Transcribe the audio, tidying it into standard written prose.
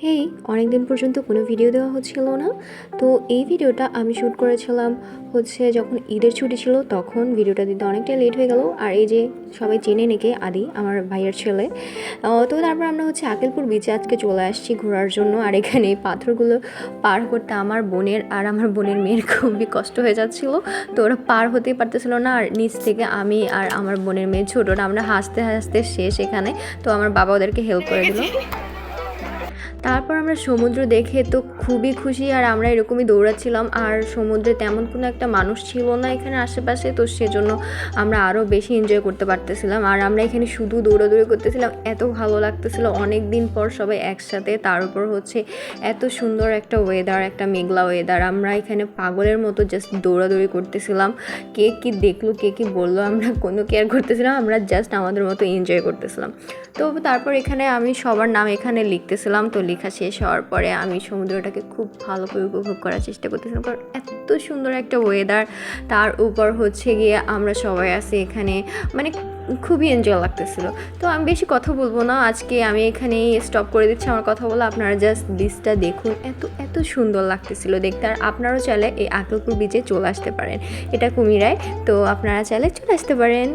হেই, অনেকদিন পর্যন্ত কোনো ভিডিও দেওয়া হচ্ছিল না। তো এই ভিডিওটা আমি শ্যুট করেছিলাম যখন ঈদের ছুটি ছিল, তখন ভিডিওটা দিতে অনেকটা লেট হয়ে গেল। আর এই যে সবাই চেনে নাকি আদি, আমার ভাইয়ের ছেলে। তো তারপর আমরা আকেলপুর বিচে আজকে চলে আসছি ঘোরার জন্য। আর এখানে এই পাথরগুলো পার করতে আমার বোনের মেয়ের খুবই কষ্ট হয়ে যাচ্ছিলো। তো ওরা পার হতেই পারতেছিল না। আর নিচ থেকে আমি আর আমার বোনের মেয়ে ছোটোটা আমরা হাসতে হাসতে শেষ এখানে। তো আমার বাবা ওদেরকে হেল্প করে দিল। তারপর আমরা সমুদ্র দেখে তো খুবই খুশি, আর আমরা এরকমই দৌড়াচ্ছিলাম। আর সমুদ্রে তেমন কোনো একটা মানুষ ছিল না এখানে আশেপাশে, তো সেজন্য আমরা আরও বেশি এনজয় করতে পারতেছিলাম। আর আমরা এখানে শুধু দৌড়াদৌড়ি করতেছিলাম, এত ভালো লাগতেছিল অনেক দিন পর সবাই একসাথে। তার উপর এত সুন্দর একটা ওয়েদার, একটা মেঘলা ওয়েদার। আমরা এখানে পাগলের মতো জাস্ট দৌড়াদৌড়ি করতেছিলাম। কে কী দেখলো, কে কী বললো, আমরা কোনো কেয়ার করতেছিলাম, আমরা জাস্ট আমাদের মতো এনজয় করতেছিলাম। তো তারপর এখানে আমি সবার নাম এখানে লিখতেছিলাম। তো লেখা শেষ হওয়ার পরে আমি সমুদ্রটাকে খুব ভালো করে উপভোগ করার চেষ্টা করতেছিলাম, কারণ এত সুন্দর একটা ওয়েদার। তার উপর গিয়ে আমরা সবাই আছি এখানে, মানে খুবই এনজয় লাগতেছিল। তো আমি বেশি কথা বলবো না, আজকে আমি এখানেই স্টপ করে দিচ্ছি আমার কথা বলে। আপনারা জাস্ট বিচটা দেখুন, এত এত সুন্দর লাগতেছিল দেখতে। আর আপনারাও চাইলে এই আকেলপুর বিচে চলে আসতে পারেন, এটা কুমিরায়। তো আপনারা চাইলে চলে আসতে পারেন।